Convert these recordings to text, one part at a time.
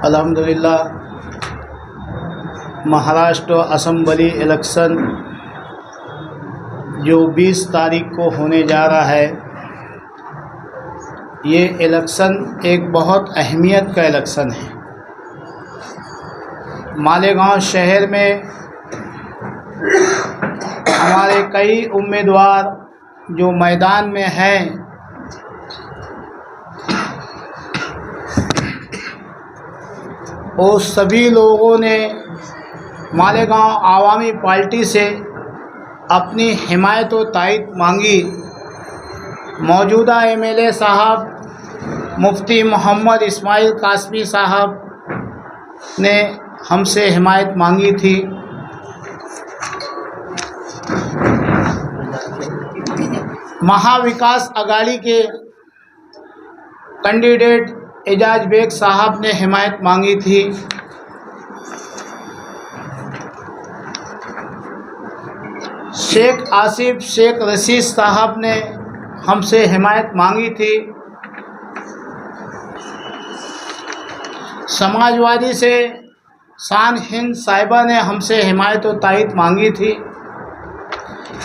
अल्हम्दुलिल्लाह Maharashtra assembly election जो 20 तारीख को होने जा रहा है, ये इलेक्शन एक बहुत अहमियत का इलेक्शन है। मालेगांव शहर में हमारे कई उम्मीदवार जो मैदान में हैं, वो सभी लोगों ने मालेगांव आवामी पार्टी से अपनी हिमायत व तायद मांगी। मौजूदा एमएलए साहब मुफ्ती मोहम्मद इस्माइल कासमी साहब ने हमसे हिमायत मांगी थी। महाविकास अघाड़ी के कैंडिडेट एजाज बेग साहब ने हिमायत मांगी थी। शेख आसिफ शेख रशीद साहब ने हमसे हिमायत मांगी थी। समाजवादी से शान हिंद साहिबा ने हमसे हिमायत व तायद मांगी थी।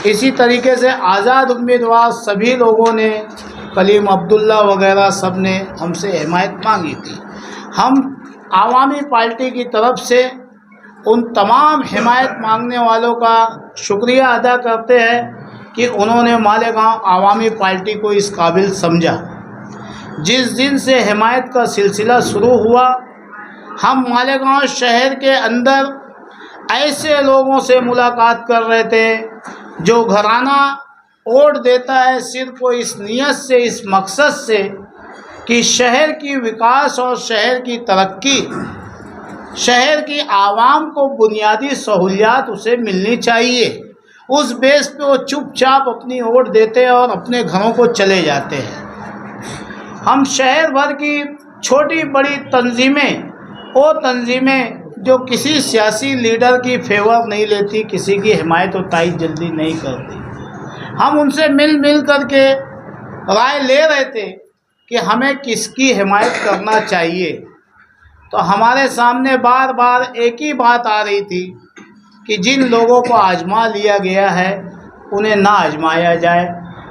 इसी तरीके से आज़ाद उम्मीदवार सभी लोगों ने, कलीम अब्दुल्ला वगैरह सब ने हमसे हिमायत मांगी थी। हम आवामी पार्टी की तरफ से उन तमाम हिमायत मांगने वालों का शुक्रिया अदा करते हैं कि उन्होंने मालेगांव आवामी पार्टी को इस काबिल समझा। जिस दिन से हिमायत का सिलसिला शुरू हुआ, हम मालेगांव शहर के अंदर ऐसे लोगों से मुलाकात कर रहे थे जो घराना वोट देता है सिर्फ वो इस नियत से, इस मकसद से कि शहर की विकास और शहर की तरक्की, शहर की आवाम को बुनियादी सहूलियात उसे मिलनी चाहिए। उस बेस पे वो चुपचाप अपनी वोट देते हैं और अपने घरों को चले जाते हैं। हम शहर भर की छोटी बड़ी तंजीमें, वो तंजीमें जो किसी सियासी लीडर की फेवर नहीं लेती, किसी की हिमायत और तायद जल्दी नहीं करती, हम उनसे मिल करके राय ले रहे थे कि हमें किसकी हिमायत करना चाहिए। तो हमारे सामने बार बार एक ही बात आ रही थी कि जिन लोगों को आजमा लिया गया है उन्हें ना आजमाया जाए।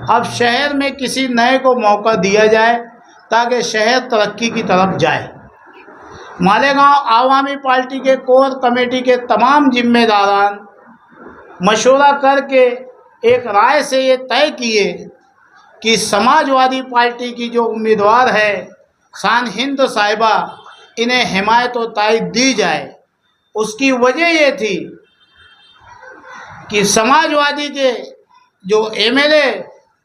अब शहर में किसी नए को मौका दिया जाए ताकि शहर तरक्की की तरफ जाए। मालेगांव आवामी पार्टी के कोर कमेटी के तमाम जिम्मेदारान मशवरा करके एक राय से ये तय किए कि समाजवादी पार्टी की जो उम्मीदवार है शान हिंद साहिबा, इन्हें हिमायत और तायद दी जाए। उसकी वजह ये थी कि समाजवादी के जो एमएलए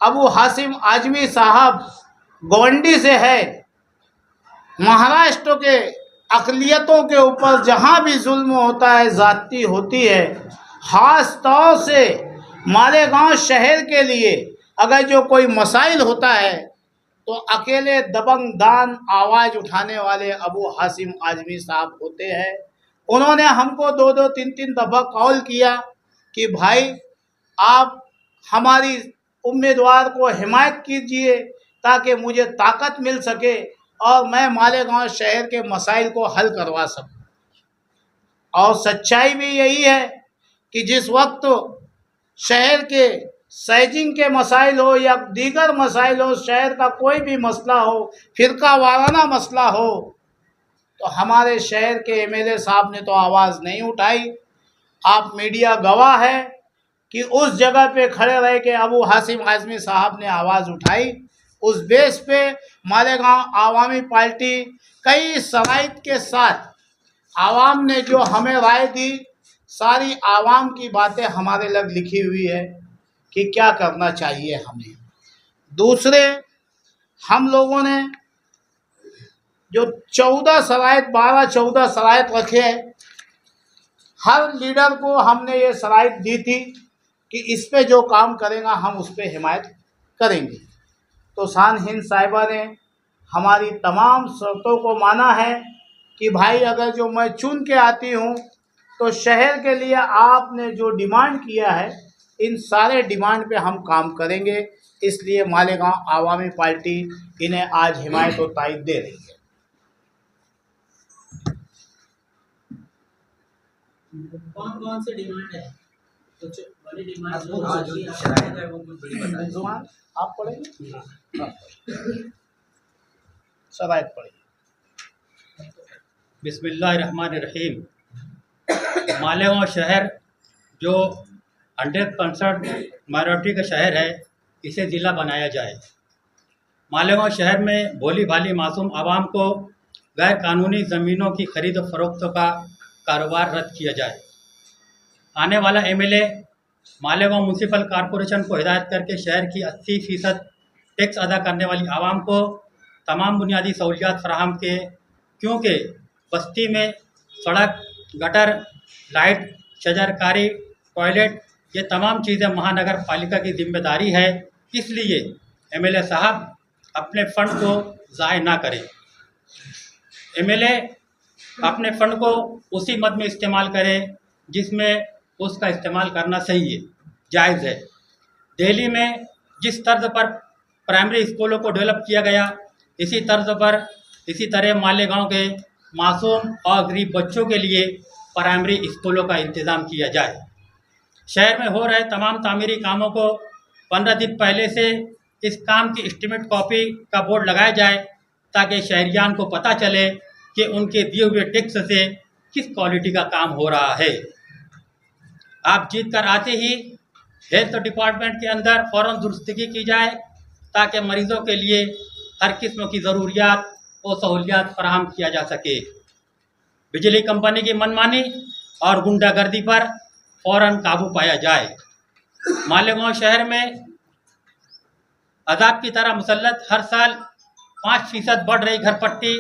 अबू हाशिम आजमी साहब गोवंडी से है, महाराष्ट्र के अक़लियतों के ऊपर जहाँ भी जुल्म होता है, ज़्यादती होती है, ख़ास तौर से मालेगांव शहर के लिए अगर जो कोई मसाइल होता है तो अकेले दबंग दान आवाज़ उठाने वाले अबू हाशिम आजमी साहब होते हैं। उन्होंने हमको 2-2, 3-3 दफ़ा कॉल किया कि भाई आप हमारी उम्मीदवार को हिमायत कीजिए ताकि मुझे ताकत मिल सके और मैं मालेगांव शहर के मसाइल को हल करवा सकूं। और सच्चाई भी यही है कि जिस वक्त शहर के सैजिंग के मसाइल हो या दीगर मसाइल हो, शहर का कोई भी मसला हो, फ़िरका वाराना मसला हो, तो हमारे शहर के एमएलए साहब ने तो आवाज़ नहीं उठाई। आप मीडिया गवाह है कि उस जगह पे खड़े रह के अबू हाशिम आजमी साहब ने आवाज़ उठाई। उस बेस पे मालेगांव आवामी पार्टी कई शराइत के साथ आवाम ने जो हमें राय दी, सारी आवाम की बातें हमारे लग लिखी हुई है कि क्या करना चाहिए हमें। दूसरे, हम लोगों ने जो 12-14 शराइत रखे, हर लीडर को हमने ये शराइत दी थी कि इस पे जो काम करेगा हम उस पे हिमायत करेंगे। तो शान हिंद साहिबा ने हमारी तमाम शर्तों को माना है कि भाई अगर जो मैं चुन के आती हूँ तो शहर के लिए आपने जो डिमांड किया है, इन सारे डिमांड पे हम काम करेंगे। इसलिए मालेगांव आवामी पार्टी इन्हें आज हिमायत और तायद दे रही है। कौन कौन से डिमांड है? कुछ बड़ी डिमांड जो है वो कुछ बड़ी बता दीजिए। आप पढ़ेंगे? शराइत पढ़िए। बिस्मिल्लाहिर्रहमानिर्रहीम। मालेगांव शहर जो 100% माइनॉरिटी का शहर है, इसे ज़िला बनाया जाए। मालेगांव शहर में भोली भाली मासूम आवाम को गैर कानूनी ज़मीनों की खरीद और फरोख्त का कारोबार रद्द किया जाए। आने वाला एमएलए मालेगांव म्यूनसिपल कॉरपोरेशन को हिदायत करके शहर की 80% टैक्स अदा करने वाली आवाम को तमाम बुनियादी सहूलियात फराहम के, क्योंकि बस्ती में सड़क, गटर, लाइट, शजरकारी, टॉयलेट, ये तमाम चीज़ें महानगर पालिका की जिम्मेदारी है। इसलिए एमएलए साहब अपने फ़ंड को ज़ाय ना करें। एमएलए अपने फ़ंड को उसी मद में इस्तेमाल करें जिसमें उसका इस्तेमाल करना सही है, जायज़ है। दिल्ली में जिस तर्ज पर प्राइमरी स्कूलों को डेवलप किया गया, इसी तरह मालेगांव के मासूम और गरीब बच्चों के लिए प्राइमरी स्कूलों का इंतज़ाम किया जाए। शहर में हो रहे तमाम तामीरी कामों को 15 दिन पहले से इस काम की एस्टीमेट कॉपी का बोर्ड लगाया जाए, ताकि शहरियान को पता चले कि उनके दिए हुए टैक्स से किस क्वालिटी का काम हो रहा है। आप जीत कर आते ही हेल्थ डिपार्टमेंट के अंदर फ़ौरन दुरुस्तगी की जाए, ताकि मरीज़ों के लिए हर किस्म की ज़रूरियात और सहूलियात फराहम किया जा सके। बिजली कंपनी की मनमानी और गुंडागर्दी पर फ़ौरन काबू पाया जाए। मालेगांव शहर में अजाब की तरह मुसल्लत हर साल 5% बढ़ रही घरपट्टी,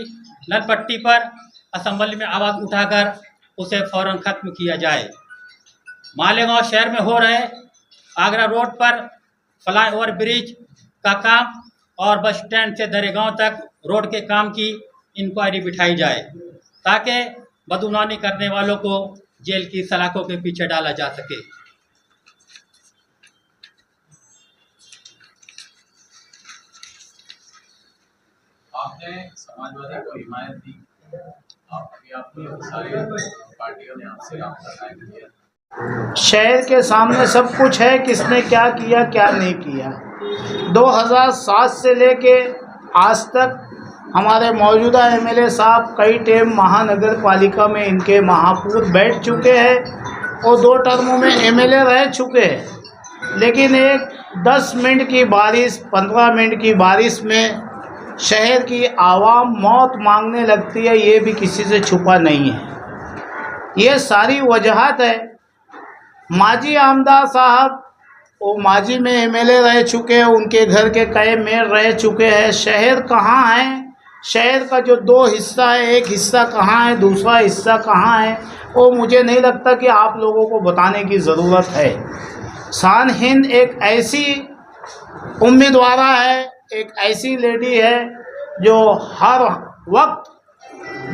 नलपट्टी पर असम्बली में आवाज़ उठाकर उसे फ़ौरन ख़त्म किया जाए। मालेगांव शहर में हो रहे आगरा रोड पर फ्लाईओवर ब्रिज का काम और बस स्टैंड से दरेगांव तक रोड के काम की इंक्वायरी बिठाई जाए, ताकि बदगुमानी करने वालों को जेल की सलाखों के पीछे डाला जा सके। आपने समाजवादी को हिमायत दी, आपकी सारी पार्टियों ने आपसे रब्ता किया। शहर के सामने सब कुछ है, किसने क्या किया क्या नहीं किया। 2007 से लेके आज तक हमारे मौजूदा एमएलए साहब कई टाइम महानगर पालिका में इनके महापौर बैठ चुके हैं और 2 टर्मों में एमएलए रह चुके हैं, लेकिन एक 10 मिनट की बारिश, 15 मिनट की बारिश में शहर की आवाम मौत मांगने लगती है, ये भी किसी से छुपा नहीं है। ये सारी वजहत है। माजी आमदार साहब वो माजी में एमएलए रह चुके हैं, उनके घर के कई मेयर रह चुके हैं। शहर कहाँ है, शहर का जो 2 हिस्सा है, एक हिस्सा कहाँ है, दूसरा हिस्सा कहाँ है, वो मुझे नहीं लगता कि आप लोगों को बताने की ज़रूरत है। शान हिंद एक ऐसी उम्मीदवार है, एक ऐसी लेडी है जो हर वक्त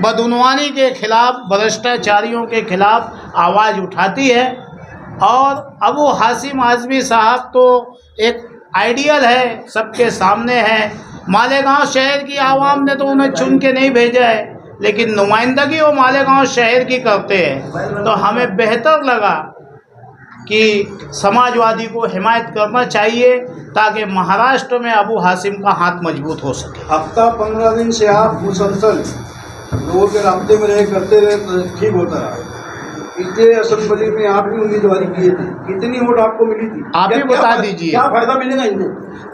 बदउनवानी के खिलाफ, भ्रष्टाचारियों के खिलाफ आवाज़ उठाती है। और अबू हाशिम आज़मी साहब तो एक आइडियल है, सबके सामने है। मालेगांव शहर की आवाम ने तो उन्हें चुन के नहीं भेजा है, लेकिन नुमाइंदगी वो मालेगांव शहर की करते हैं। तो हमें बेहतर लगा कि समाजवादी को हिमायत करना चाहिए, ताकि महाराष्ट्र में अबू हाशिम का हाथ मजबूत हो सके। हफ्ता 15 दिन से आप मुसलसल लोगों के रास्ते में रहे करते रहे तो ठीक होता रहा। इतने असेंबली में आपकी उम्मीदवारी किए थे, कितनी वोट आपको मिली थी? आप ही बता दीजिए, क्या फायदा मिलेगा इनको?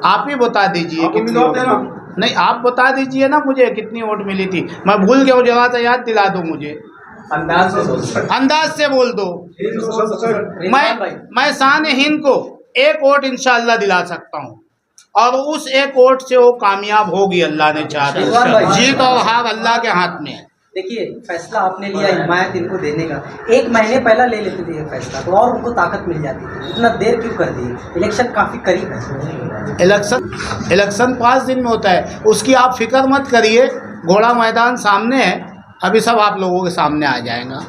आप ही बता दीजिए। उम्मीदवार थे ना? नहीं, आप बता दीजिए ना मुझे कितनी वोट मिली थी। मैं भूल गया हूँ, जरा तो याद दिला दो मुझे। अंदाज से बोल दो। मैं शान हिंद को 1 वोट इंशाअल्लाह दिला सकता हूँ, और उस 1 वोट से वो कामयाब होगी, अल्लाह ने चाहा तो। जीत और हार अल्लाह के हाथ में है। देखिए, फैसला आपने लिया हिमायत इनको देने का, 1 महीने पहले ले लेते थे ये फैसला तो और उनको ताकत मिल जाती थी। इतना देर क्यों कर दी? इलेक्शन काफ़ी करीब है। इलेक्शन 5 दिन में होता है, उसकी आप फिक्र मत करिए। घोड़ा मैदान सामने है, अभी सब आप लोगों के सामने आ जाएगा।